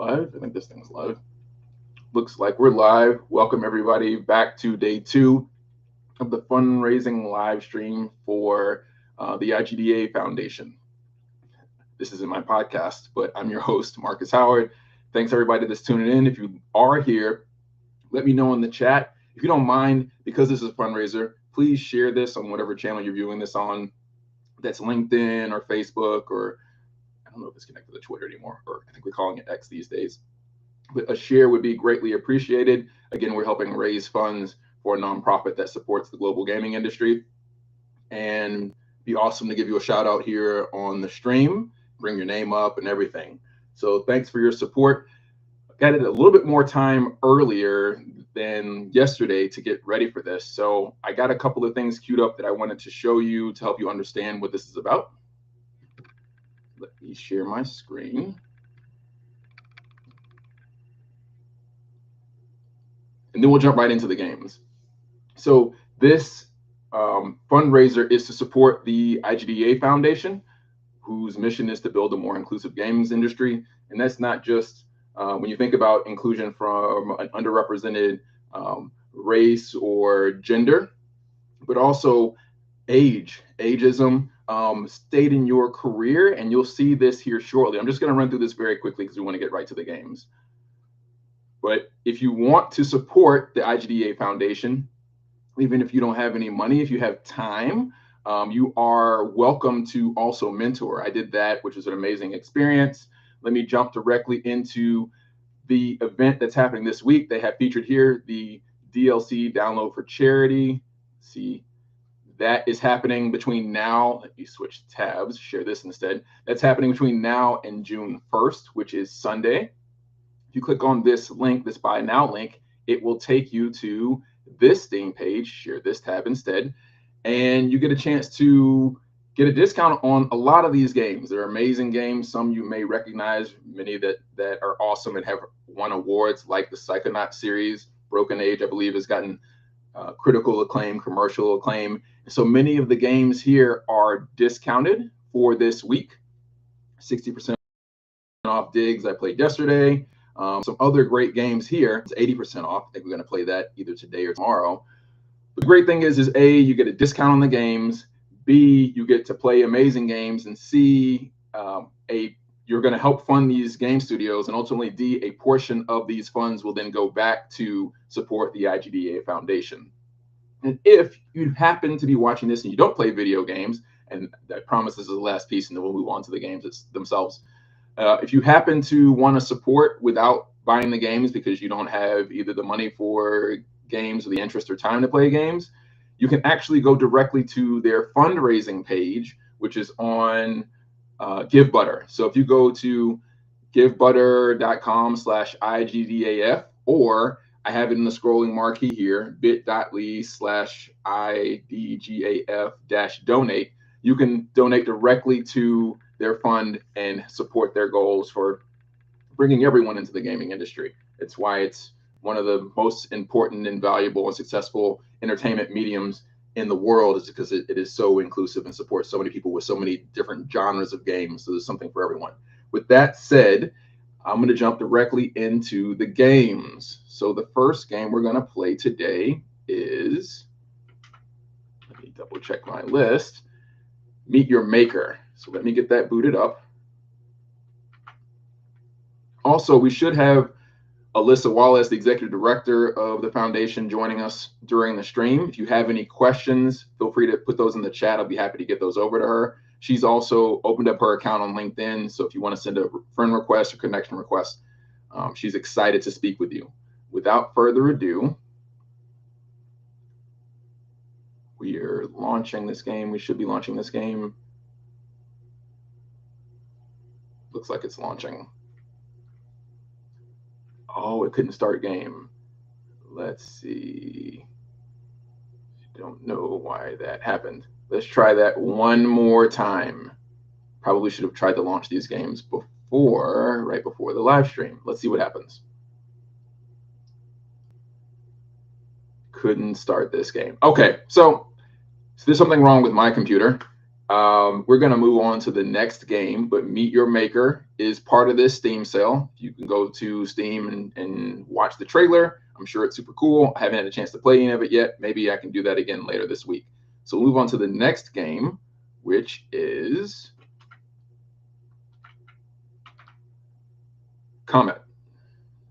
live? I think this thing's live. Looks like we're live. Welcome everybody back to day 2 of the fundraising live stream for the IGDA Foundation. This isn't my podcast, but I'm your host, Marcus Howard. Thanks everybody that's tuning in. If you are here, let me know in the chat. If you don't mind, because this is a fundraiser, please share this on whatever channel you're viewing this on. That's LinkedIn or Facebook, or I don't know if it's connected to Twitter anymore, or I think we're calling it X these days. But a share would be greatly appreciated. Again, we're helping raise funds for a nonprofit that supports the global gaming industry. And be awesome to give you a shout out here on the stream, bring your name up and everything. So thanks for your support. I got it a little bit more time earlier than yesterday to get ready for this. So I got a couple of things queued up that I wanted to show you to help you understand what this is about. Let me share my screen. And then we'll jump right into the games. So this fundraiser is to support the IGDA Foundation, whose mission is to build a more inclusive games industry. And that's not just when you think about inclusion from an underrepresented race or gender, but also ageism, state in your career, and you'll see this here shortly. I'm just going to run through this very quickly because we want to get right to the games. But if you want to support the IGDA Foundation, even if you don't have any money, if you have time, you are welcome to also mentor. I did that, which was an amazing experience. Let me jump directly into the event that's happening this week. They have featured here the DLC Download for Charity. See, that is happening between now. Let me switch tabs, share this instead. That's happening between now and June 1st, which is Sunday. If you click on this link, this Buy Now link, it will take you to this Steam page. Share this tab instead, and you get a chance to get a discount on a lot of these games. They're amazing games. Some you may recognize, many that are awesome and have won awards, like the Psychonaut series. Broken Age, I believe, has gotten critical acclaim, commercial acclaim. So many of the games here are discounted for this week. 60% off Digs I played yesterday. Some other great games here. It's 80% off. I think we're going to play that either today or tomorrow. The great thing is A, you get a discount on the games. B, you get to play amazing games. And C, you're going to help fund these game studios. And ultimately, D, a portion of these funds will then go back to support the IGDA Foundation. And if you happen to be watching this and you don't play video games, and I promise this is the last piece, and then we'll move on to the games themselves. If you happen to want to support without buying the games because you don't have either the money for games or the interest or time to play games, you can actually go directly to their fundraising page, which is on GiveButter. So if you go to givebutter.com/IGDAF, or I have it in the scrolling marquee here, bit.ly/IDGAF-donate, you can donate directly to their fund and support their goals for bringing everyone into the gaming industry. It's why it's one of the most important and valuable and successful entertainment mediums in the world, is because it is so inclusive and supports so many people with so many different genres of games. So there's something for everyone. With that said, I'm going to jump directly into the games. So the first game we're going to play today is, let me double check my list, Meet Your Maker. So let me get that booted up. Also, we should have Alyssa Wallace, the executive director of the foundation, joining us during the stream. If you have any questions, feel free to put those in the chat. I'll be happy to get those over to her. She's also opened up her account on LinkedIn. So if you want to send a friend request or connection request, she's excited to speak with you. Without further ado, we are launching this game. We should be launching this game. Looks like it's launching. Oh, it couldn't start game. Let's see. Don't know why that happened. Let's try that one more time. Probably should have tried to launch these games before, right before the live stream. Let's see what happens. Couldn't start this game. Okay, so there's something wrong with my computer. We're going to move on to the next game, but Meet Your Maker is part of this Steam sale. You can go to Steam and watch the trailer. I'm sure it's super cool. I haven't had a chance to play any of it yet. Maybe I can do that again later this week. So we'll move on to the next game, which is Comet.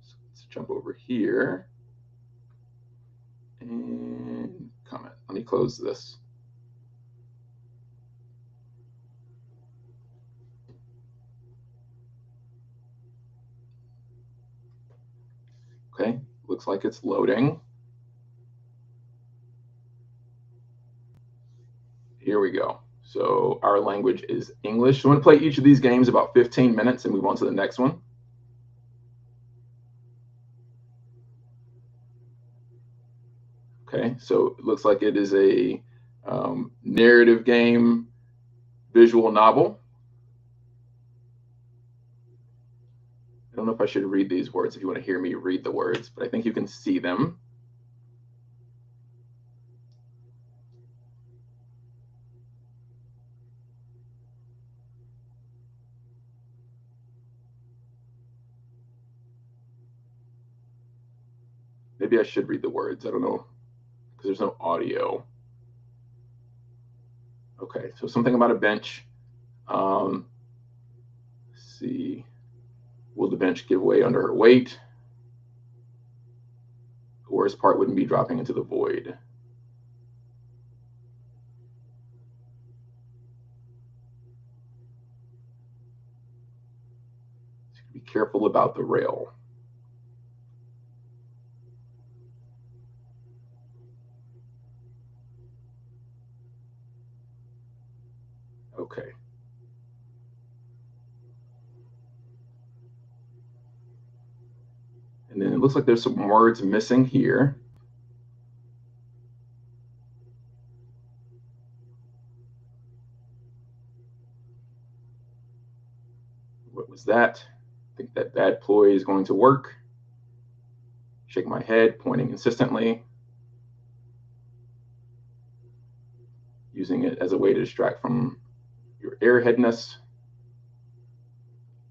So let's jump over here and Comet. Let me close this. Okay, looks like it's loading. Here we go. So our language is English. So I'm going to play each of these games about 15 minutes and move on to the next one. Okay, so it looks like it is a narrative game, visual novel. I don't know if I should read these words if you want to hear me read the words, but I think you can see them. Maybe I should read the words. I don't know, because there's no audio. Okay, so something about a bench. Let's see. Will the bench give way under her weight? The worst part wouldn't be dropping into the void. So be careful about the rail. Okay. And then it looks like there's some words missing here. What was that? I think that bad ploy is going to work. Shake my head, pointing insistently. Using it as a way to distract from your airheadness.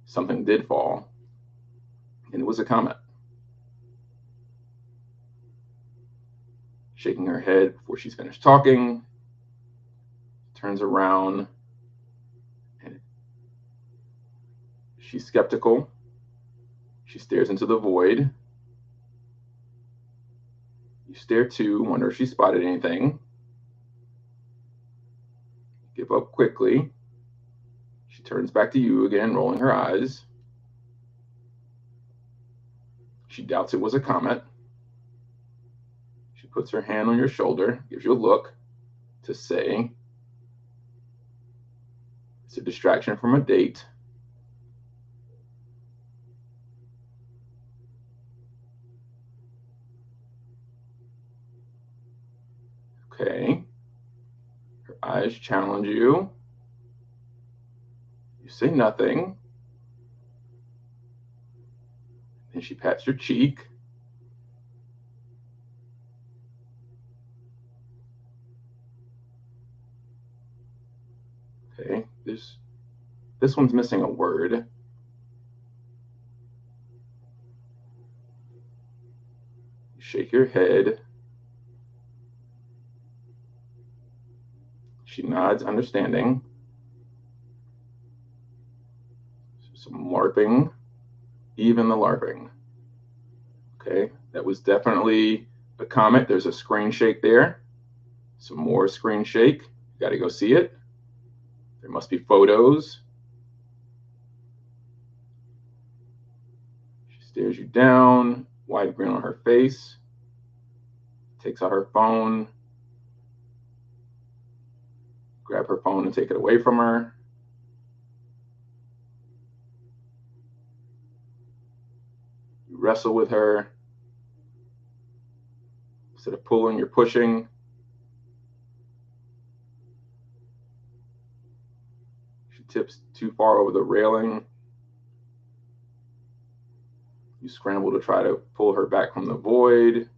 Something did fall, and it was a comet. Shaking her head before she's finished talking. Turns around, and she's skeptical. She stares into the void. You stare too, wonder if she spotted anything. Give up quickly. She turns back to you again, rolling her eyes. She doubts it was a comet. She puts her hand on your shoulder, gives you a look to say it's a distraction from a date. Okay. Her eyes challenge you. You say nothing. And she pats your cheek. Okay, this one's missing a word. You shake your head. She nods, understanding. Some LARPing, even the LARPing. Okay, that was definitely a comet. There's a screen shake there. Some more screen shake. You got to go see it. There must be photos. She stares you down, wide grin on her face, takes out her phone, grab her phone and take it away from her. You wrestle with her. Instead of pulling, you're pushing. She tips too far over the railing. You scramble to try to pull her back from the void.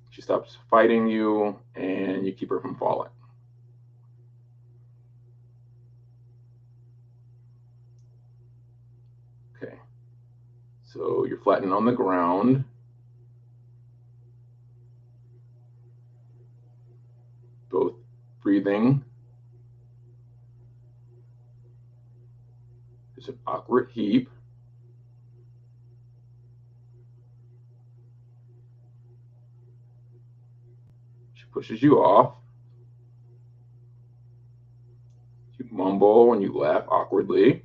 She stops fighting you, and you keep her from falling. Okay, so you're flattening on the ground. Both breathing. There's an awkward heap. She pushes you off. You mumble and you laugh awkwardly.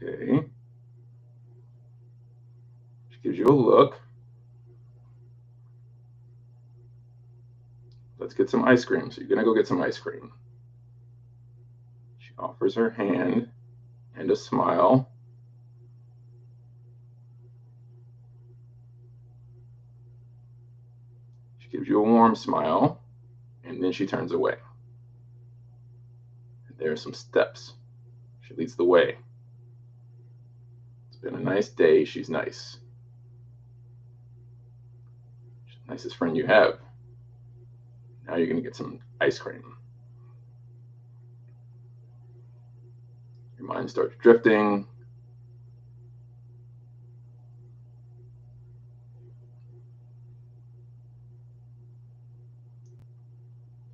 Okay. She gives you a look. Let's get some ice cream. So you're gonna go get some ice cream. She offers her hand and a smile. She gives you a warm smile, and then she turns away. And there are some steps. She leads the way. It's been a nice day. She's nice. She's the nicest friend you have. Now you're gonna get some ice cream. Your mind starts drifting.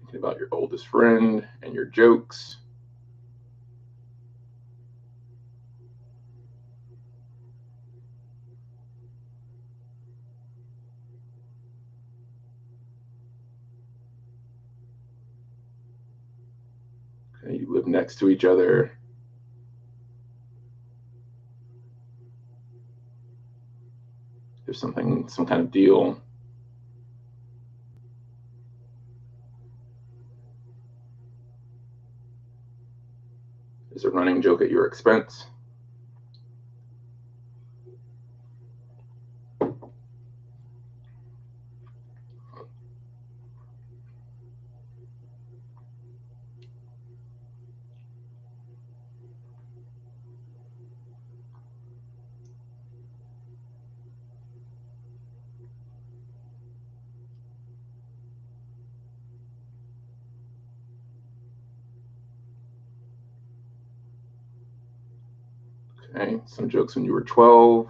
Thinking about your oldest friend and your jokes. Okay, you live next to each other. There's some kind of deal. There's a running joke at your expense. Okay, some jokes when you were 12.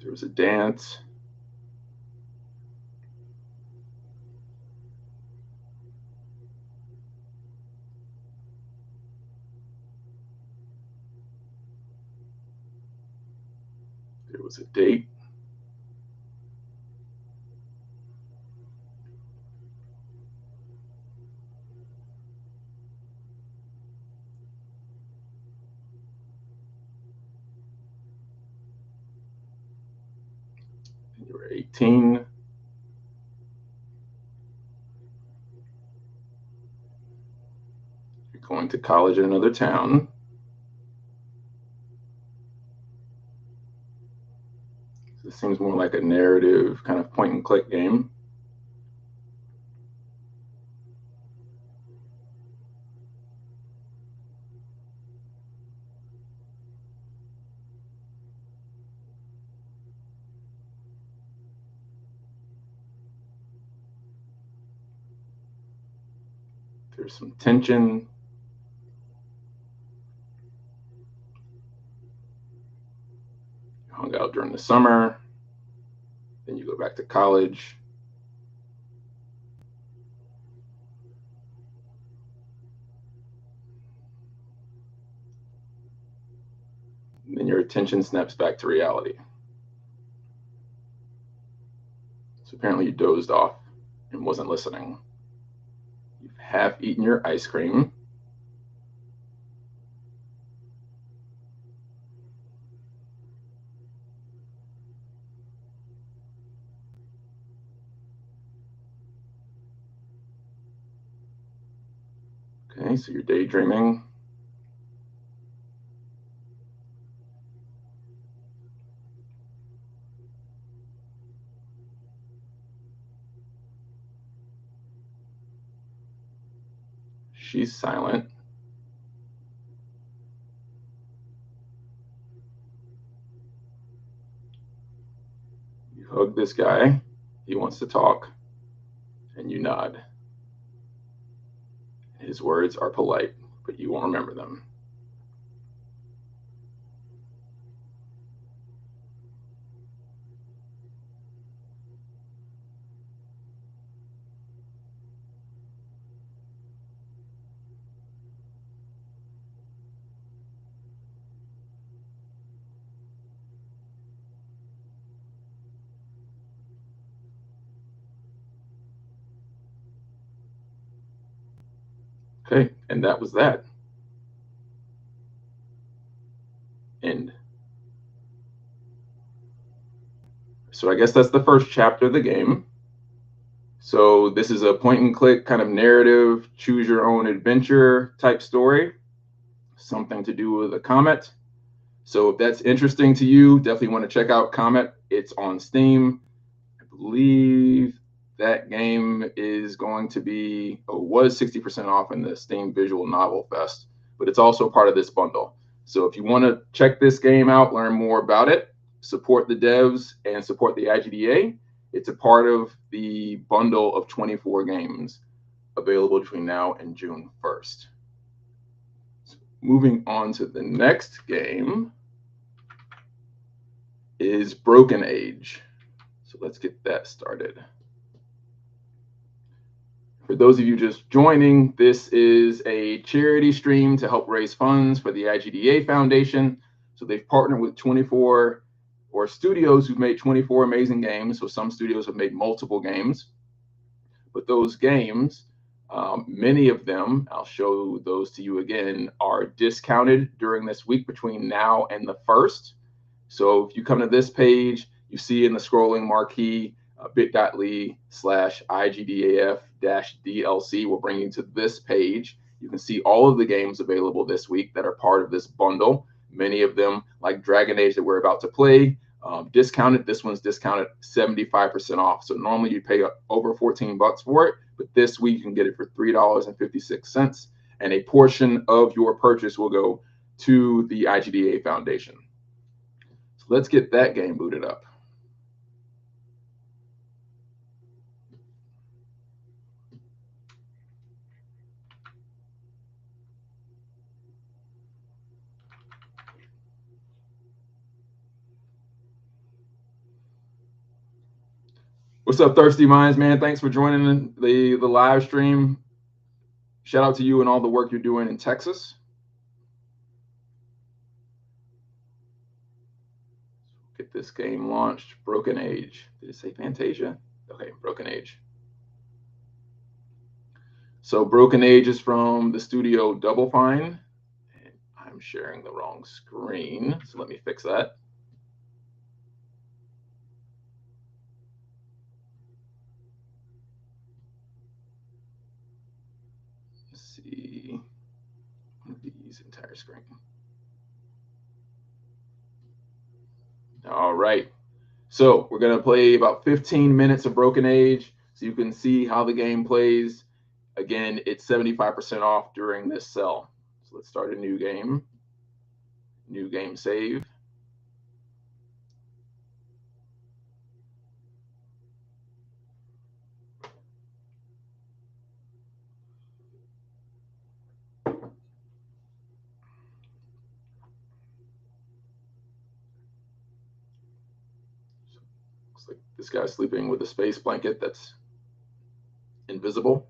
There was a dance. There was a date. You were 18. You're going to college in another town. This seems more like a narrative kind of point and click game. There's some tension. You hung out during the summer. Then you go back to college. And then your attention snaps back to reality. So apparently you dozed off and wasn't listening. You've half eaten your ice cream. Okay, so you're daydreaming. She's silent. You hug this guy. He wants to talk, and you nod. His words are polite, but you won't remember them. Okay, and that was that. End. So I guess that's the first chapter of the game. So this is a point and click kind of narrative, choose your own adventure type story, something to do with a comet. So if that's interesting to you, definitely want to check out Comet. It's on Steam. I believe that game is going to be, was 60% off in the Steam Visual Novel Fest, but it's also part of this bundle. So if you want to check this game out, learn more about it, support the devs and support the IGDA, it's a part of the bundle of 24 games available between now and June 1st. So moving on to the next game is Broken Age. So let's get that started. For those of you just joining, this is a charity stream to help raise funds for the IGDA Foundation. So they've partnered with 24 studios who've made 24 amazing games. So some studios have made multiple games, but those games, many of them, I'll show those to you again, are discounted during this week between now and the 1st. So if you come to this page, you see in the scrolling marquee, bit.ly/IGDAF-DLC will bring you to this page. You can see all of the games available this week that are part of this bundle. Many of them, like Dragon Age that we're about to play, discounted. This one's discounted 75% off. So normally you'd pay over 14 bucks for it, but this week you can get it for $3.56, and a portion of your purchase will go to the IGDA Foundation. So let's get that game booted up. What's up, Thirsty Minds, man? Thanks for joining the live stream. Shout out to you and all the work you're doing in Texas. Get this game launched. Broken Age. Did it say Fantasia? Okay, Broken Age. So Broken Age is from the studio Double Fine. I'm sharing the wrong screen, so let me fix that. Let's see. One of these entire screen. All right. So we're gonna play about 15 minutes of Broken Age, so you can see how the game plays. Again, it's 75% off during this sale. So let's start a new game. New game save. Looks like this guy's sleeping with a space blanket that's invisible.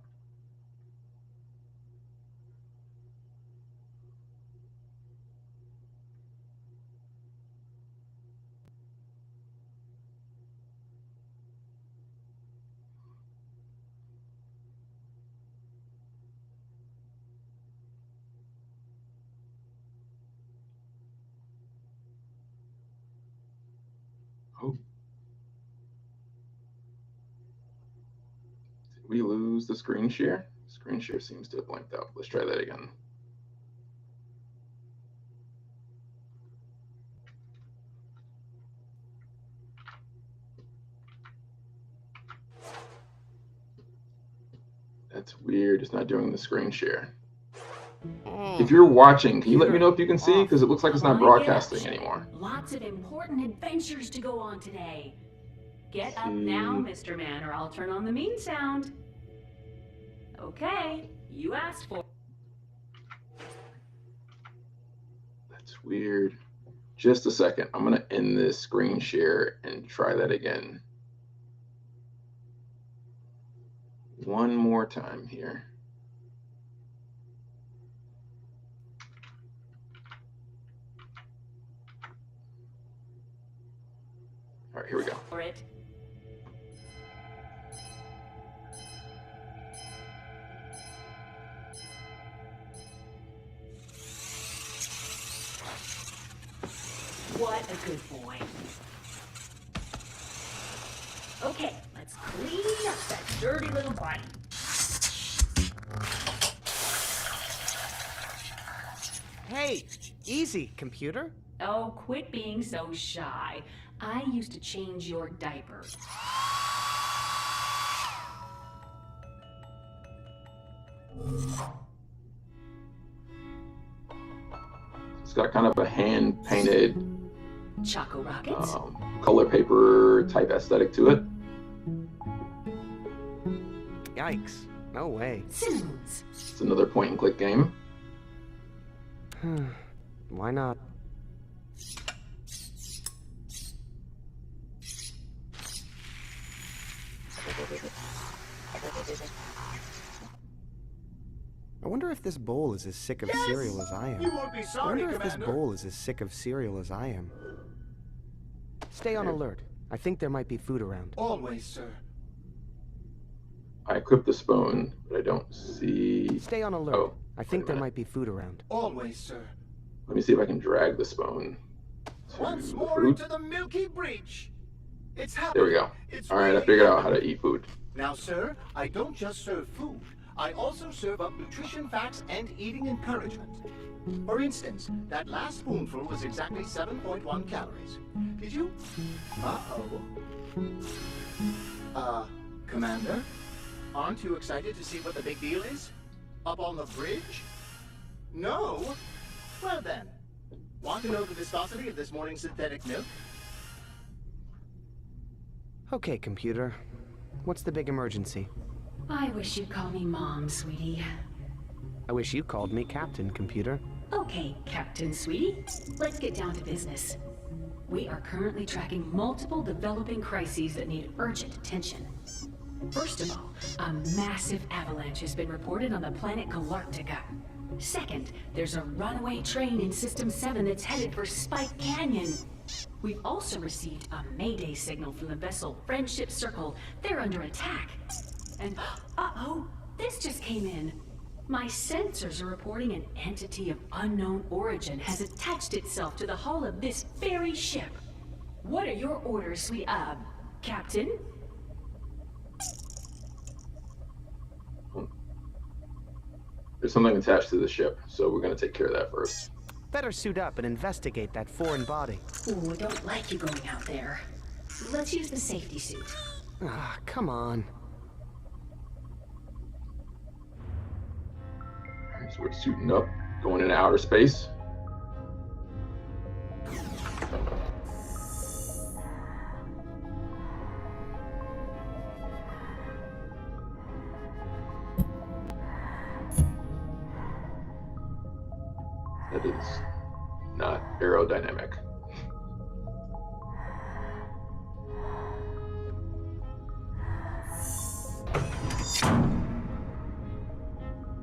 Oh, did we lose the screen share? Screen share seems to have blanked out. Let's try that again. That's weird. It's not doing the screen share. If you're watching, can you let me know if you can see? Because it looks like it's not broadcasting anymore. Lots of important adventures to go on today. Get up now, Mr. Man, or I'll turn on the mean sound. Okay, you asked for. That's weird. Just a second. I'm going to end this screen share and try that again. One more time here. All right, here we go. For it. What a good boy. Okay, let's clean up that dirty little body. Hey, easy, computer. Oh, quit being so shy. I used to change your diaper. It's got kind of a hand-painted Choco Rockets? color paper type aesthetic to it. Yikes. No way. Cinnamons. It's another point-and-click game. Why not? I wonder if this bowl is as sick of cereal as I am. You won't be sorry, I wonder if this Commander. bowl is as sick of cereal as I am. Stay on alert. I think there might be food around. Always, sir. I equipped the spoon, but I don't see... Stay on alert. Oh, I think there minute. might be food around. Always, sir. Let me see if I can drag the spoon to Once the more food. into the Milky Breach. It's happening. There we go. It's All right, I really figured out how happening. to eat food. Now, sir, I don't just serve food. I also serve up nutrition facts and eating encouragement. For instance, that last spoonful was exactly 7.1 calories. Did you? Commander? Aren't you excited to see what the big deal is? Up on the bridge? No? Well then, want to know the viscosity of this morning's synthetic milk? Okay, computer. What's the big emergency? I wish you'd call me Mom, sweetie. I wish you called me Captain, computer. Okay, Captain Sweetie, let's get down to business. We are currently tracking multiple developing crises that need urgent attention. First of all, a massive avalanche has been reported on the planet Galactica. Second, there's a runaway train in System 7 that's headed for Spike Canyon. We've also received a Mayday signal from the vessel Friendship Circle. They're under attack. And, uh-oh, this just came in. My sensors are reporting an entity of unknown origin has attached itself to the hull of this very ship. What are your orders, sweet, Captain? There's something attached to the ship, so we're going to take care of that first. Better suit up and investigate that foreign body. Ooh, I don't like you going out there. Let's use the safety suit. Ah, come on. All right, so we're suiting up, going into outer space. That is not aerodynamic.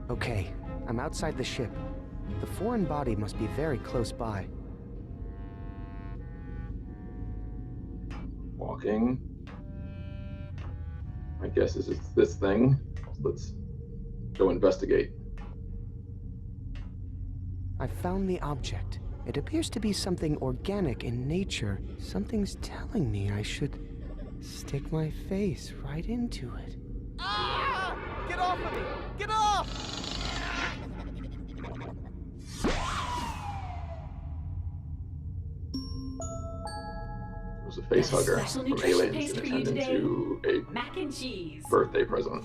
Okay, I'm outside the ship. The foreign body must be very close by. Walking. My guess is it's this thing. Let's go investigate. I found the object. It appears to be something organic in nature. Something's telling me I should stick my face right into it. Ah! Get Get off of me! Get off! It was a face hugger Special from nutrition aliens paste and for it you turned today. into a Mac and cheese. birthday present.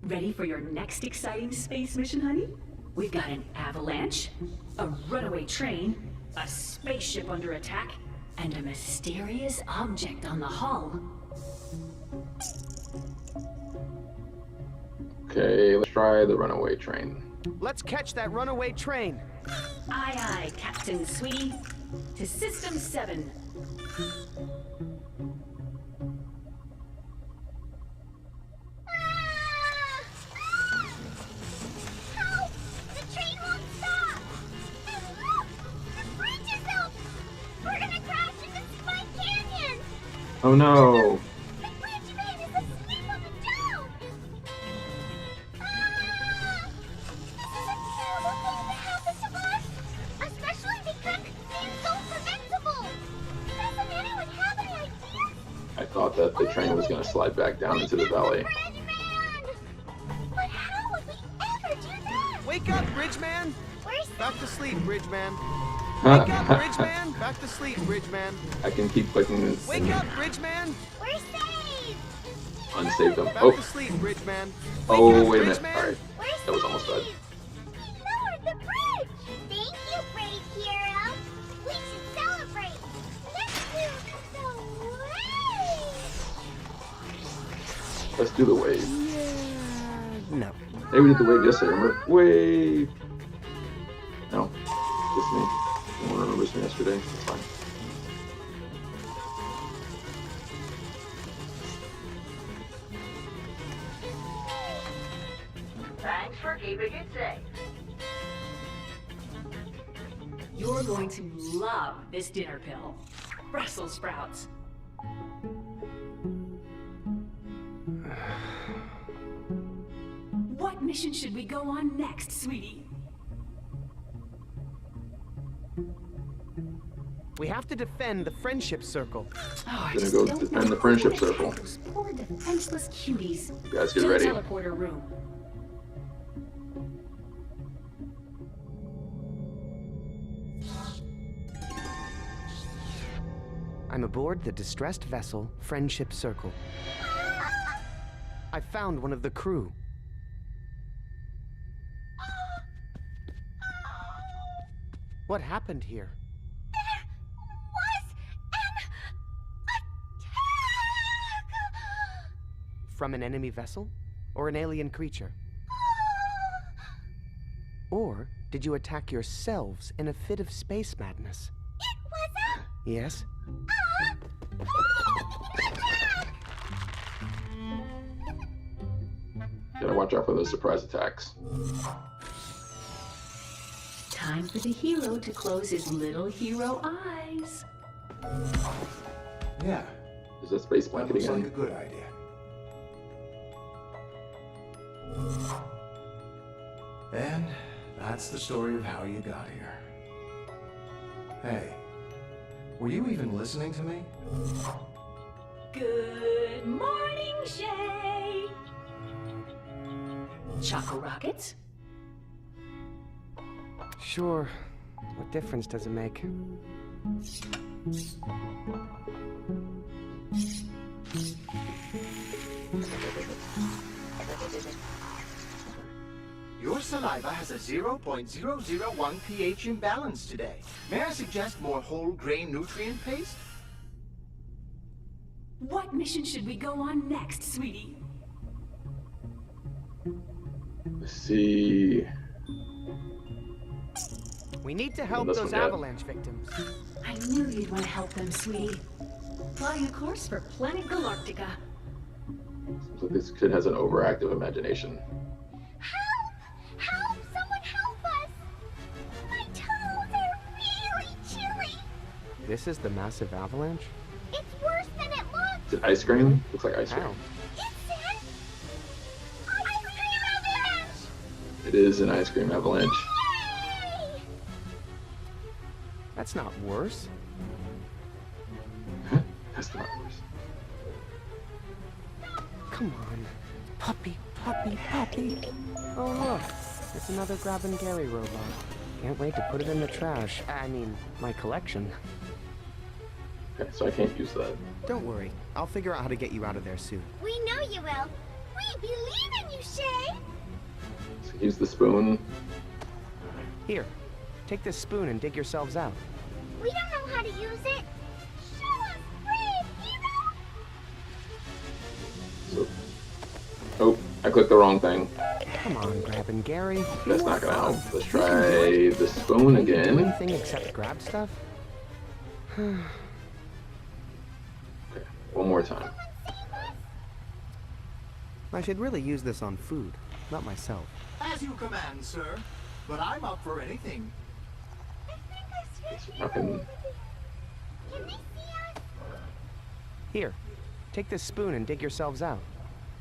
Ready for your next exciting space mission, honey? We've got an avalanche, a runaway train, a spaceship under attack, and a mysterious object on the hull. Okay, let's try the runaway train. Let's catch that runaway train. Aye, aye, Captain Sweetie. To System 7. Help! The train won't stop! And look! The bridge is up! We're gonna crash into Spike Canyon! Oh no! The bridge man is asleep on the down! Ah! This is a terrible thing to happen to us! Especially because it seems so preventable! Doesn't anyone have any ideas? I thought that the train was going to slide back down into the valley. Bridge man! But how would we ever do that? Wake up, Bridgeman! Where's Back to sleep, Bridgeman. Wake up, Bridgeman! Back to sleep, Bridgeman. I can keep clicking this Wake and up, Bridgeman! We're saved! unsave them. Back Oh, to sleep, Bridgeman. oh, Wake up, wait a minute. Bridgeman. Alright, We're that was almost bad. saved! We lowered the bridge! Thank you, brave hero! We should celebrate! Let's do the wave! Let's do the wave. No. Hey, we did the wave yesterday, remember? Wave! No, just me. No one remembers me yesterday. It's fine. Thanks for keeping it safe. You're going to love this dinner pill. Brussels sprouts. What mission should we go on next, sweetie? We have to defend the friendship circle. Oh, I Gonna just go don't defend know the friendship who to circle. have Those poor defenseless cuties. You guys get To the ready. teleporter room. I'm aboard the distressed vessel, Friendship Circle. I found one of the crew. What happened here? Was an attack! From an enemy vessel? Or an alien creature? Or did you attack yourselves in a fit of space madness? It was a Yes? Gotta watch out for those surprise attacks. Time for the hero to close his little hero eyes. Yeah, Is that space that blanket looks again? like a good idea. And that's the story of how you got here. Hey, were you even listening to me? Good morning, Shay. Choco Rockets? Sure. What difference does it make? Your saliva has a 0.001 pH imbalance today. May I suggest more whole grain nutrient paste? What mission should we go on next, sweetie? Let's see. We need to help This those one, yeah. avalanche victims. I knew you'd want to help them, sweetie. Plotting a course for Planet Galactica. Seems like this kid has an overactive imagination. Help! Help! Someone help us! My toes are really chilly! This is the massive avalanche? It's worse than it looks! Is it ice cream? Looks like ice cream. How? It's an ice cream avalanche! It is an ice cream avalanche. Yay! That's not worse. Customizers. Come on. Puppy, puppy, puppy. Oh, look. It's another Grab and Gary robot. Can't wait to put it in the trash. I mean, my collection. Okay, so I can't use that. Don't worry. I'll figure out how to get you out of there soon. We know you will. We believe in you, Shay. So use the spoon. Here. Take this spoon and dig yourselves out. We don't know how to use it. Show us, brave hero. So, oh, I clicked the wrong thing. Come on, Grab and Gary. That's not gonna help. Let's try the spoon Can you do again. anything except grab stuff? Okay, one more time. I should really use this on food, not myself. As you command, sir. But I'm up for anything. I think I scratched Nothing. Can they see us? Here. Take this spoon and dig yourselves out.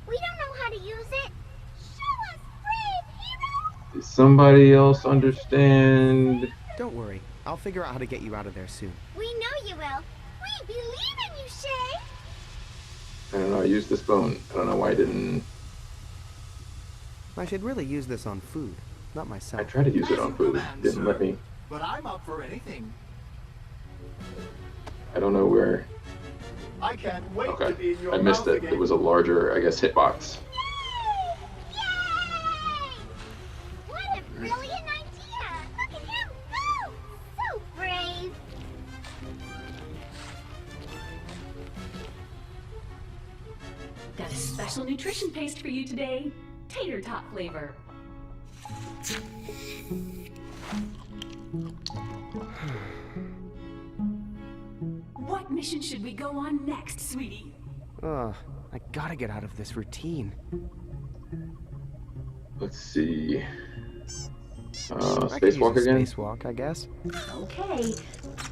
We don't know how to use it. Show us, brave hero. Does somebody else understand? Don't worry. I'll figure out how to get you out of there soon. We know you will. We believe in you, Shay. I don't know, I used the spoon. I don't know why I didn't. I should really use this on food, not I myself. tried to use it As on you food. command, Didn't sir. let me. But I'm up for anything. I don't know where. I can't wait to be Okay, in your I missed mouth it. again. It was a larger, I guess, hitbox. Yay! What a brilliant idea! Look at him go! So brave. Got a special nutrition paste for you today. Tater tot flavor. What mission should we go on next, sweetie? Ugh, I gotta get out of this routine. Let's see. I could Spacewalk use a again. Spacewalk, I guess. Okay.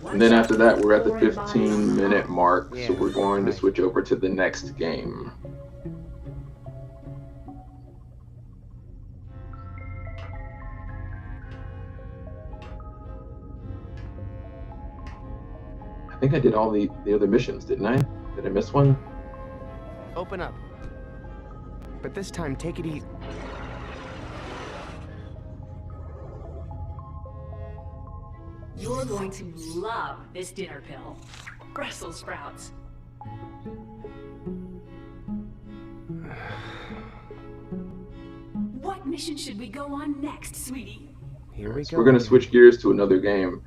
And then after that, we're at the 15-minute mark, so Yeah, we're going to right. switch over to the next game. I think I did all the other missions, didn't I? Did I miss one? Open up. But this time, take it easy. You're going to love this dinner pill. Brussels sprouts. What mission should we go on next, sweetie? Here we So go. we're going to switch gears to another game.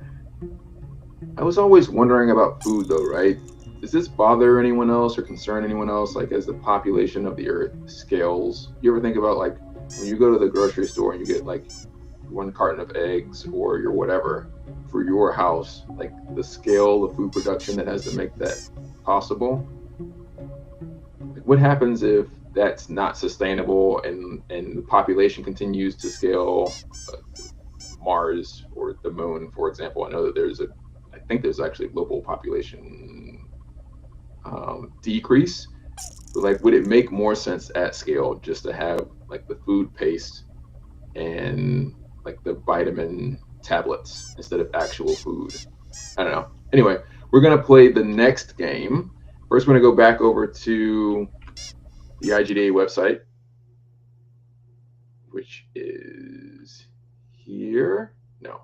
I was always wondering about food, though, right? Does this bother anyone else or concern anyone else, like as the population of the Earth scales? You ever think about, like, when you go to the grocery store and you get, like, one carton of eggs or your whatever for your house, like the scale of food production that has to make that possible? Like, what happens if that's not sustainable and the population continues to scale Mars or the moon, for example? I know that I think there's actually global population decrease. But like, would it make more sense at scale just to have like the food paste and like the vitamin tablets instead of actual food? I don't know. Anyway, we're gonna play the next game. First, we're gonna go back over to the IGDA website, which is here. No,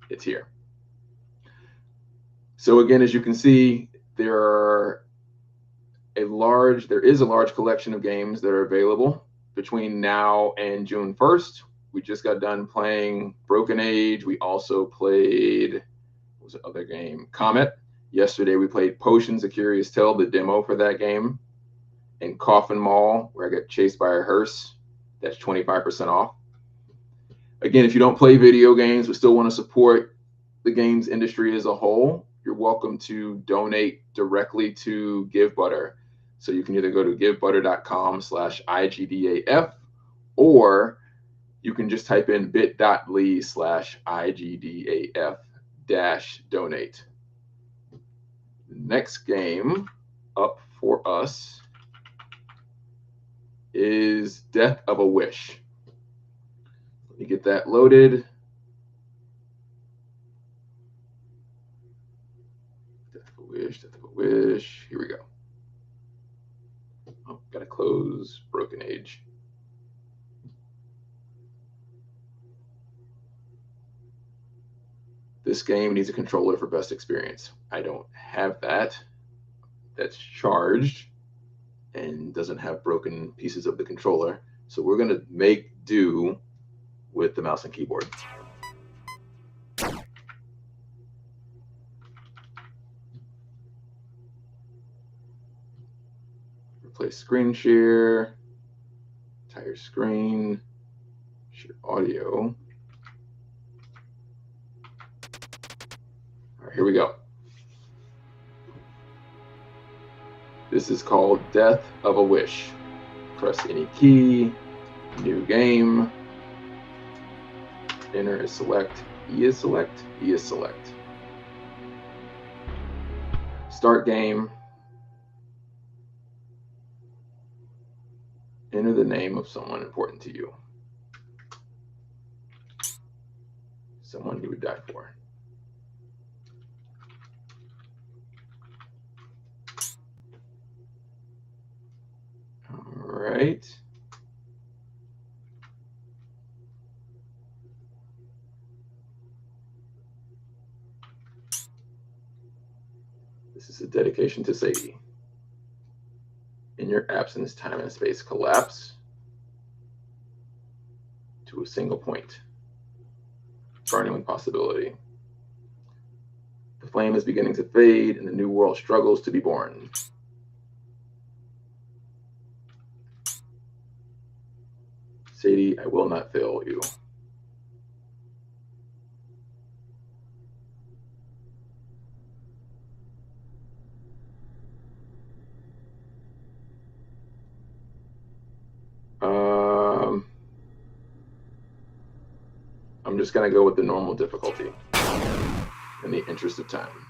it's here. So again, as you can see, there is a large collection of games that are available between now and June 1st. We just got done playing Broken Age. We also played, what was the other game? Comet. Yesterday we played Potions: A Curious Tale, the demo for that game. And Coffin Mall, where I got chased by a hearse. That's 25% off. Again, if you don't play video games but still want to support the games industry as a whole, you're welcome to donate directly to GiveButter. So you can either go to givebutter.com/IGDAF, or you can just type in bit.ly/IGDAF-donate. The next game up for us is Death of a Wish. Let me get that loaded. Death of a wish, death of a wish. Here we go. Oh, gotta close Broken Age. This game needs a controller for best experience. I don't have that. That's charged and doesn't have broken pieces of the controller. So we're gonna make do with the mouse and keyboard. Replace screen share, entire screen, share audio. All right, here we go. This is called Death of a Wish. Press any key, new game. Enter is select, E is select, E is select. Start game. Enter the name of someone important to you. Someone you would die for. All right. This is a dedication to Sadie. In your absence, time and space collapse to a single point, burning with possibility. The flame is beginning to fade, and the new world struggles to be born. Sadie, I will not fail you. I'm just going to go with the normal difficulty in the interest of time.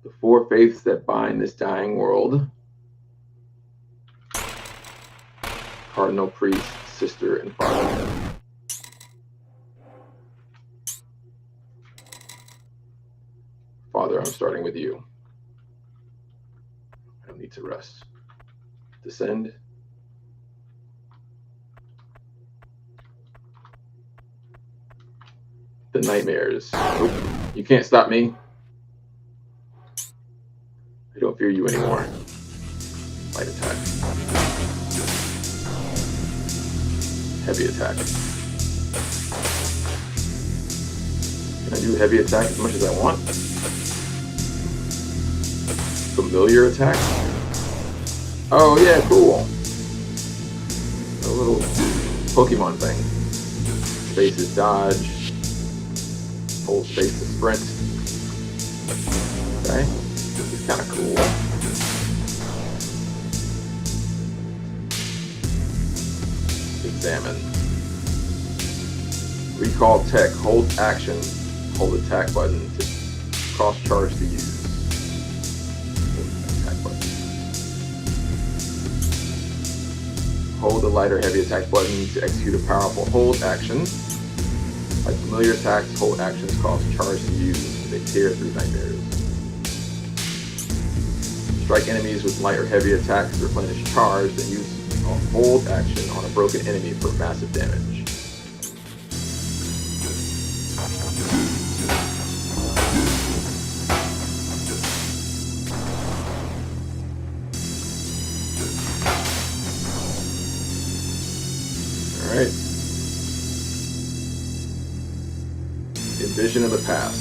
The four faiths that bind this dying world: cardinal, priest, sister, and father. Father, I'm starting with you. I don't need to rest. Descend. The nightmares. Nope. You can't stop me. I don't fear you anymore. Light attack. Heavy attack. Can I do heavy attack as much as I want? Familiar attack? Oh yeah, cool. A little Pokemon thing. Space is dodge. Hold space to sprint. Okay, this is kind of cool. Examine. Recall tech. Hold action. Hold attack button to cross charge to use. Attack button. Hold the light or heavy attack button to execute a powerful hold action. Like familiar attacks, hold actions cause charge to use. They tear through nightmares. Strike enemies with light or heavy attacks to replenish charge, then use a hold action on a broken enemy for massive damage. Alright. Vision of the past.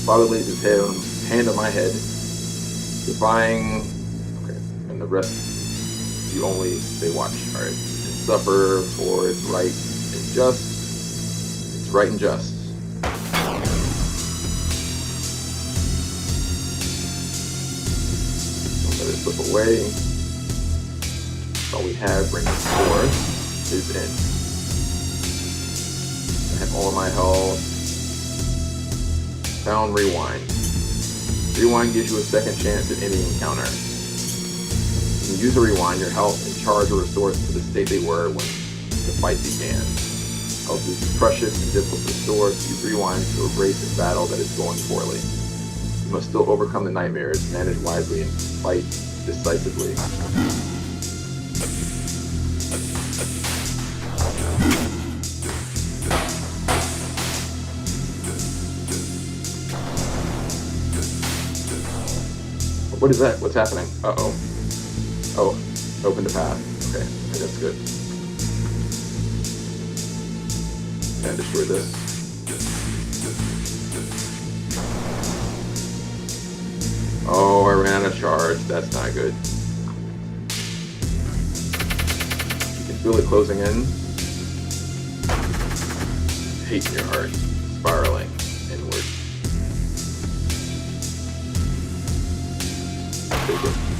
Father lays his hand on my head, defying. Okay, and the rest you only they watch. All right, and suffer for it's right and just. It's right and just. Don't let it slip away. That's all we have. Bring this forth. Is in. I have all of my health. Found rewind. Rewind gives you a second chance at any encounter. When you use a rewind, your health and charge are restored to the state they were when the fight began. Health is precious and difficult to restore, so use rewinds to erase a battle that is going poorly. You must still overcome the nightmares, manage wisely, and fight decisively. What is that? What's happening? Uh-oh. Oh, opened a path. Okay, that's good. And destroy this. Oh, I ran out of charge. That's not good. You can feel it closing in. Hate in your heart, spiraling inward.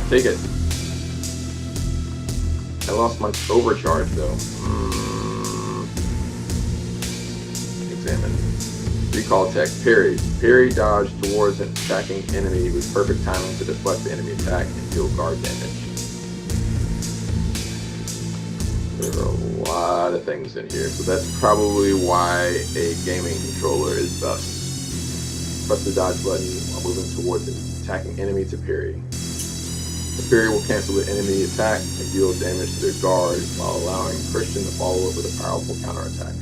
Take it. I lost my overcharge though. Examine. Recall tech. Parry. Parry dodge towards an attacking enemy with perfect timing to deflect the enemy attack and deal guard damage. There are a lot of things in here, so that's probably why a gaming controller is best. Press the dodge button while moving towards an attacking enemy to parry. The parry will cancel the enemy attack and deal damage to their guard while allowing Christian to follow up with a powerful counterattack.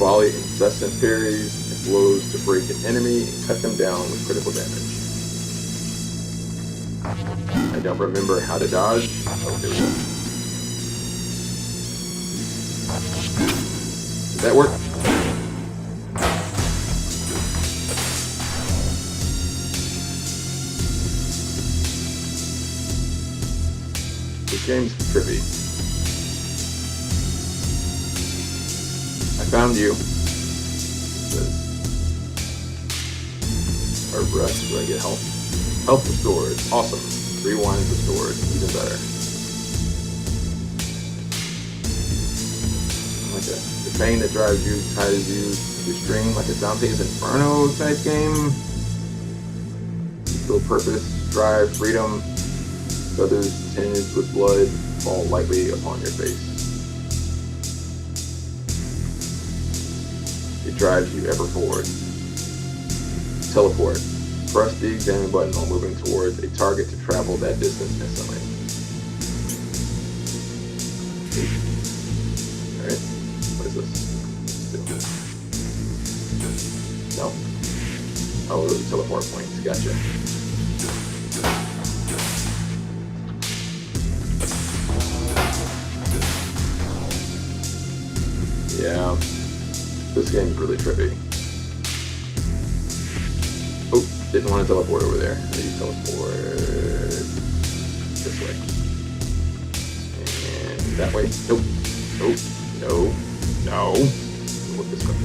Volley incessant parries and blows to break an enemy and cut them down with critical damage. I don't remember how to dodge. Oh, there we go. Did that work? This game's trippy. I found you. Our breath. Do I get health? Health restored. Awesome. Rewind restored. Even better. Like the pain that drives you, ties you to string, like a Dante's Inferno type game. You feel purpose, drive, freedom. Feathers tinged with blood fall lightly upon your face. It drives you ever forward. Teleport. Press the examine button while moving towards a target to travel that distance instantly. Alright, what is this? No. Oh, those are teleport points, gotcha. Yeah, this game's really trippy. Oh, didn't want to teleport over there. How do you teleport? This way. And that way. Nope. Nope. No. No. Look this way.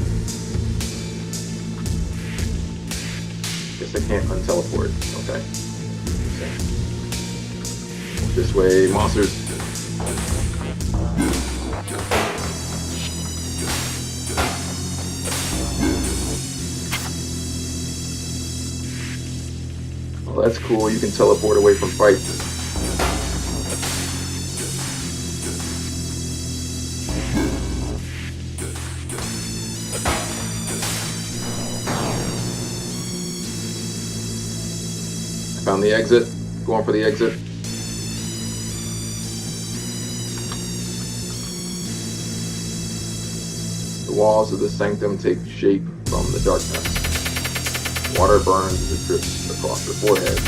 Guess I can't unteleport. Okay. This way, monsters. Well, that's cool. You can teleport away from fights. I found the exit. Going for the exit. The walls of the sanctum take shape from the darkness. Water burns as it drips across your forehead.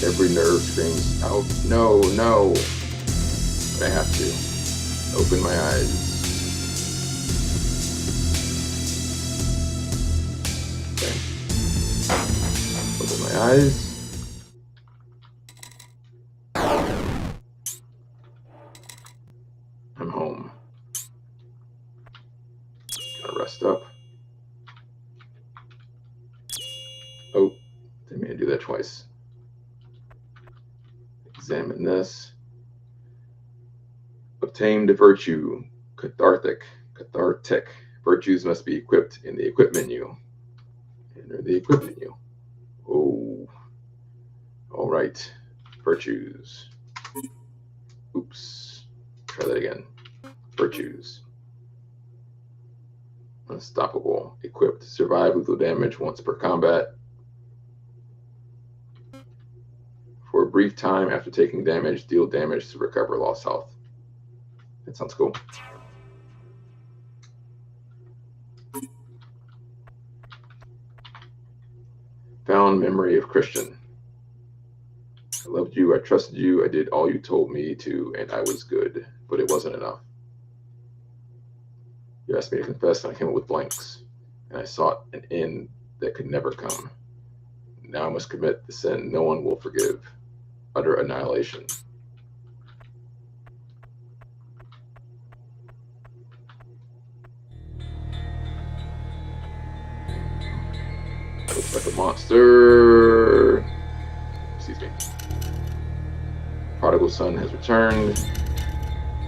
Every nerve screams out, no, no. But I have to. Open my eyes. Okay. Open my eyes. I'm home. Gonna rest up. Oh, didn't mean to do that twice. Examine this. Obtain the virtue. Cathartic. Virtues must be equipped in the equip menu. Enter the equip menu. Oh. All right. Virtues. Oops. Try that again. Virtues. Unstoppable. Equipped. Survive lethal damage once per combat. For a brief time after taking damage, deal damage to recover lost health. That sounds cool. Found memory of Christian. I loved you, I trusted you, I did all you told me to, and I was good, but it wasn't enough. You asked me to confess, and I came up with blanks, and I sought an end that could never come. Now I must commit the sin no one will forgive. Utter annihilation. Looks like a monster. Excuse me. Prodigal son has returned.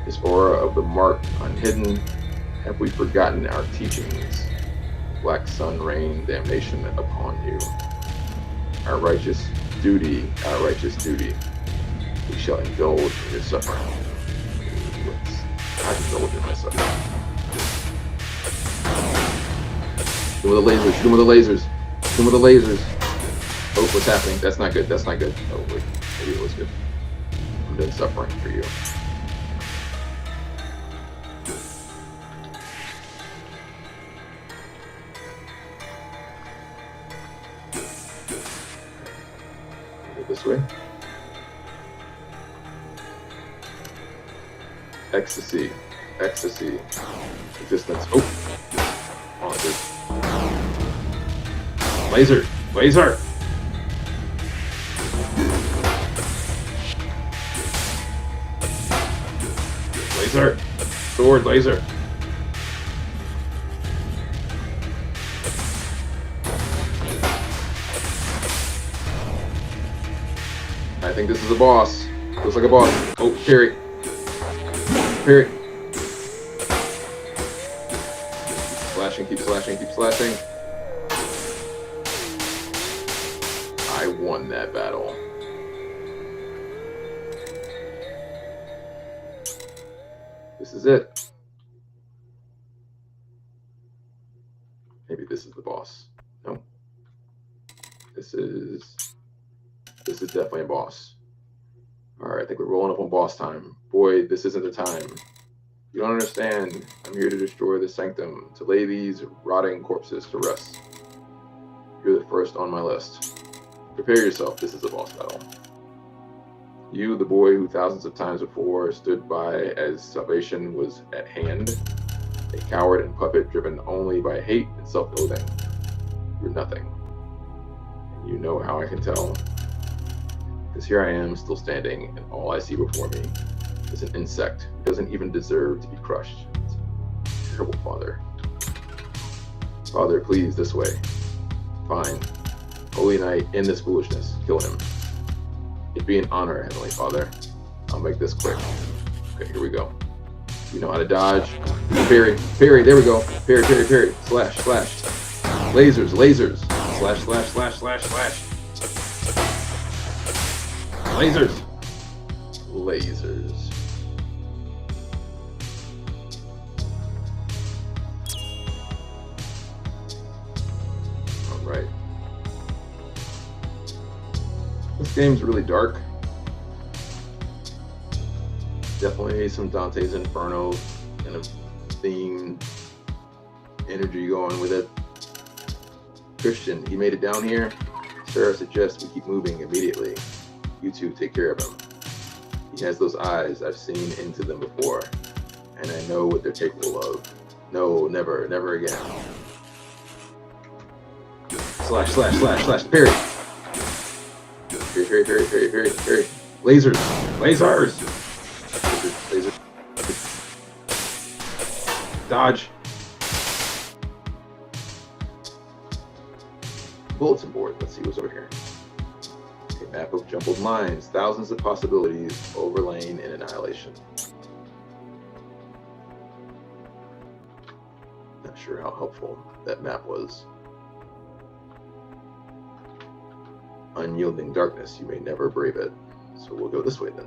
His aura of the mark unhidden. Have we forgotten our teachings? Black sun rain damnation upon you. Our righteous duty. We shall indulge in your suffering. I indulge in my suffering. Shoot him with the lasers. Shoot him with the lasers. Shoot him with the lasers. Oh, what's happening? That's not good. That's not good. Oh, wait. Maybe it was good. I'm done suffering for you. Go this way. Ecstasy. Existence. Oh, dude. Laser. Laser. Sword. Laser. I think this is a boss. Looks like a boss. Oh, parry. Keep slashing. I won that battle. This is it. Maybe this is the boss. No. This is definitely a boss. Alright, I think we're rolling up on boss time. Boy, this isn't the time. You don't understand. I'm here to destroy the sanctum, to lay these rotting corpses to rest. You're the first on my list. Prepare yourself, this is a boss battle. You, the boy who thousands of times before stood by as salvation was at hand, a coward and puppet driven only by hate and self-loathing. You're nothing. And you know how I can tell. Because here I am, still standing, and all I see before me is an insect who doesn't even deserve to be crushed. It's a terrible father. Father, please, this way. Fine. Holy night, end this foolishness. Kill him. It'd be an honor, Heavenly Father. I'll make this quick. Okay, here we go. You know how to dodge. Parry, there we go. Parry. Slash. Lasers. Slash. Lasers. Alright. This game's really dark. Definitely some Dante's Inferno kind of theme, energy going with it. Christian, he made it down here. Sarah suggests we keep moving immediately. You two take care of him. He has those eyes. I've seen into them before, and I know what they're capable of. No, never again. Slash. Parry. Lasers. Dodge. Bulletin board. Let's see what's over here. A map of jumbled lines, thousands of possibilities overlain in annihilation. Not sure how helpful that map was. Unyielding darkness, you may never brave it. So we'll go this way then.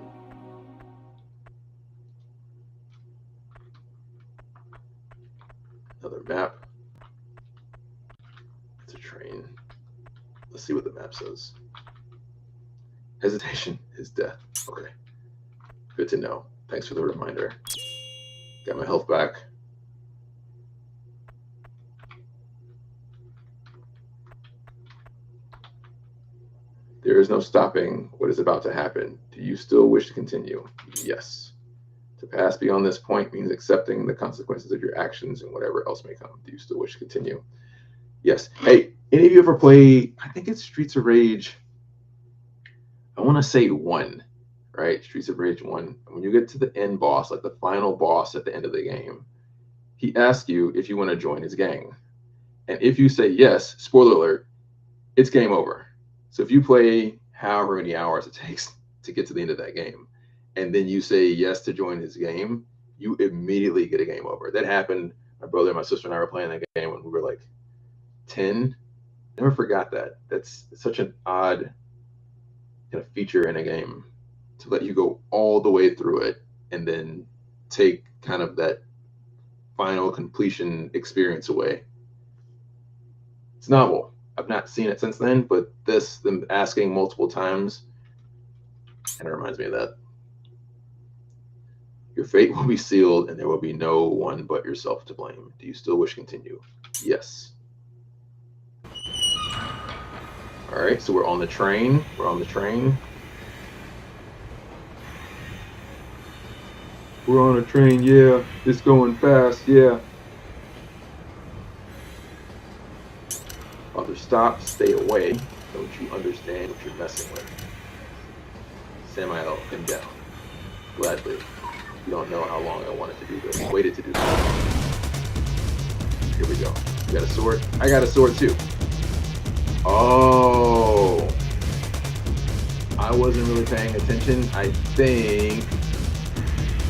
Another map. train. Let's see what the map says. Hesitation is death. Okay. Good to know. Thanks for the reminder. Got my health back. There is no stopping what is about to happen. Do you still wish to continue? Yes. To pass beyond this point means accepting the consequences of your actions and whatever else may come. Do you still wish to continue? Yes. Hey, any of you ever play, I think it's Streets of Rage, I want to say 1, right? Streets of Rage 1. When you get to the end boss, like the final boss at the end of the game, he asks you if you want to join his gang. And if you say yes, spoiler alert, it's game over. So if you play however many hours it takes to get to the end of that game, and then you say yes to join his game, you immediately get a game over. That happened. My brother and my sister and I were playing that game when we were like 10. Never forgot that. That's such an odd kind of feature in a game to let you go all the way through it and then take kind of that final completion experience away. It's novel. I've not seen it since then, but them asking multiple times kind of reminds me of that. Your fate will be sealed and there will be no one but yourself to blame. Do you still wish to continue? Yes. All right, so we're on the train. We're on the train. We're on a train, yeah. It's going fast, yeah. Father, stop, stay away. Don't you understand what you're messing with? Samael, come down. Gladly. You don't know how long I wanted to do this. Waited to do this. Here we go. You got a sword? I got a sword too. Oh. I wasn't really paying attention. I think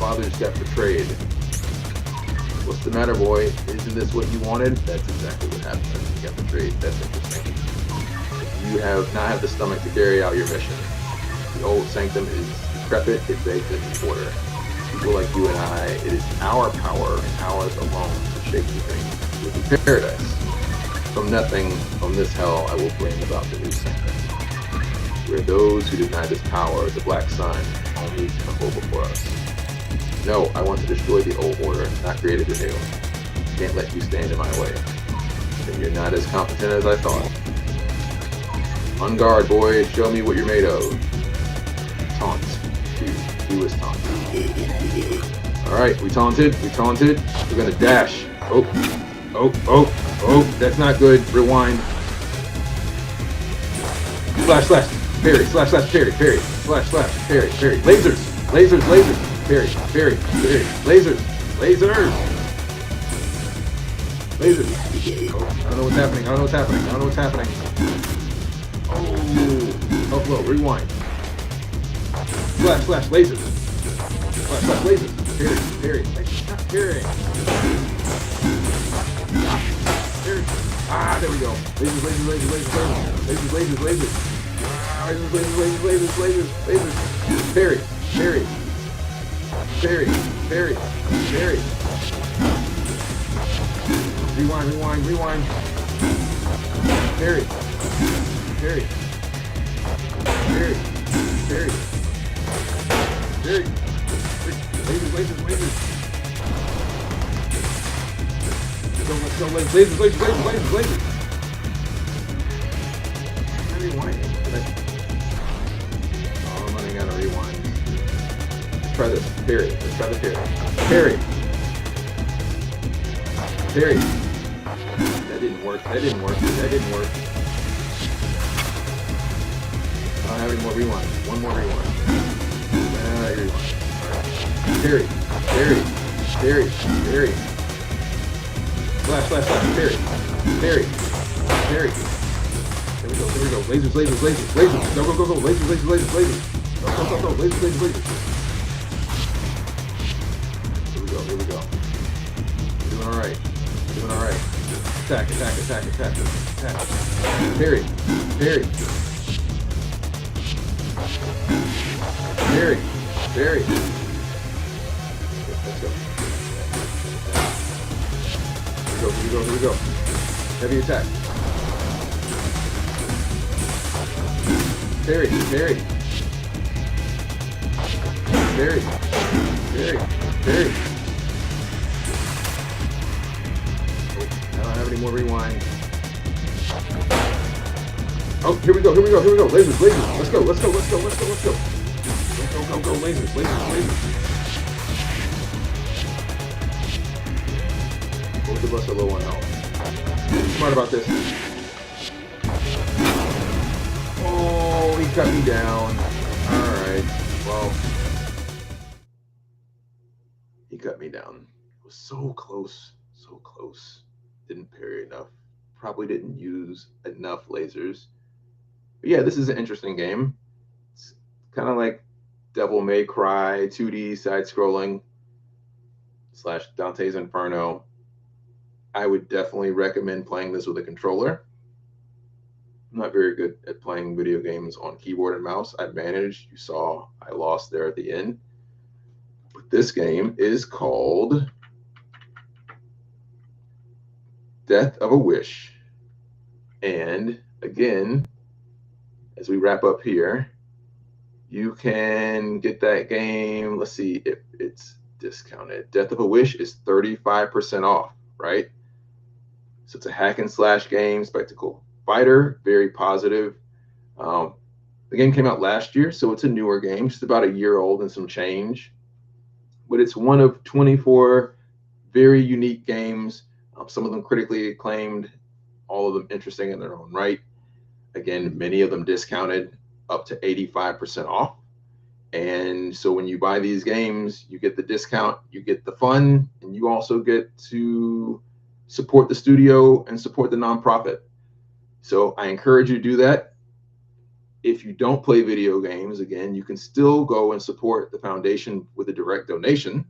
Father just got betrayed. What's the matter, boy? Isn't this what you wanted? That's exactly what happened. You got betrayed. That's interesting. You have the stomach to carry out your mission. The old sanctum is decrepit. It begs in order. People like you and I, it is our power and ours alone to shake the things with paradise. From nothing, from this hell, I will bring about the new sanctum. Where those who deny this power, the black sun, only tremble before us. No, I want to destroy the old order, not create it anew. Can't let you stand in my way. Then you're not as competent as I thought. On guard, boy. Show me what you're made of. Taunt. He was taunted. All right, we taunted. We're gonna dash. Oh, that's not good. Rewind. Slash, parry, slash, parry, slash, parry. Lasers, parry, lasers. Oh, I don't know what's happening. Oh, up low, rewind. Slash, lasers. Slash, lasers. Parry. Not parrying. Ah, there we go. Lasers. Parry. Rewind. Parry. Lasers. Let's go, lasers. I'm rewinding. Oh, I'm running out of rewind. Let's try this. Parry. Let's try the parry. That didn't work. I don't have any more rewind. One more rewind. Rewind. Alright. Parry. Slash, parry. Here we go. Lasers. Go. Lasers. Go. Lasers. Go. Lasers. Here we go. We're doing all right. Attack. Parry. Let's go. Here we go. Heavy attack. Parry, parry. Parry, parry, parry. Oh, I don't have any more rewind. Oh, here we go, here we go, here we go. Lasers, lasers. Let's go, let's go, let's go, let's go, let's go. Go, go, go, lasers, lasers, lasers. Both of us are low on health. Be smart about this. Oh, he cut me down. Alright, well. He cut me down. It was so close, so close. Didn't parry enough. Probably didn't use enough lasers. But yeah, this is an interesting game. It's kind of like Devil May Cry, 2D side-scrolling / Dante's Inferno. I would definitely recommend playing this with a controller. I'm not very good at playing video games on keyboard and mouse. I managed. You saw I lost there at the end. But this game is called Death of a Wish. And again, as we wrap up here, you can get that game. Let's see if it's discounted. Death of a Wish is 35% off, right? So it's a hack and slash game, spectacle fighter, very positive. The game came out last year, so it's a newer game, just about a year old and some change. But it's one of 24 very unique games, some of them critically acclaimed, all of them interesting in their own right. Again, many of them discounted up to 85% off. And so when you buy these games, you get the discount, you get the fun, and you also get to support the studio and support the nonprofit. So I encourage you to do that. If you don't play video games, again, you can still go and support the foundation with a direct donation.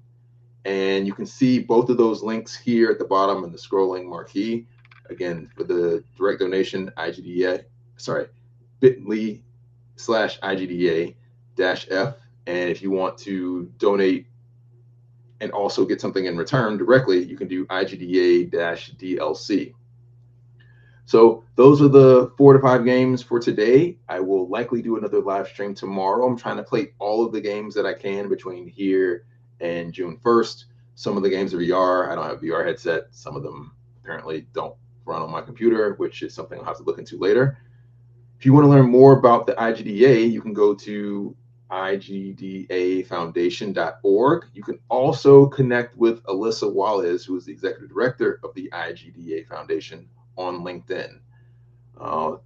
And you can see both of those links here at the bottom in the scrolling marquee. Again, for the direct donation, bit.ly/IGDA-F. And if you want to donate and also get something in return directly, you can do IGDA-DLC. So those are the 4 to 5 games for today. I will likely do another live stream tomorrow. I'm trying to play all of the games that I can between here and June 1st. Some of the games are VR. I don't have a VR headset. Some of them apparently don't run on my computer, which is something I'll have to look into later. If you want to learn more about the IGDA, you can go to IGDAfoundation.org. You can also connect with Alyssa Wallace, who is the executive director of the IGDA Foundation, on LinkedIn.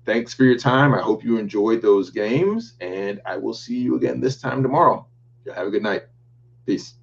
Thanks for your time. I hope you enjoyed those games, and I will see you again this time tomorrow. Have a good night. Peace.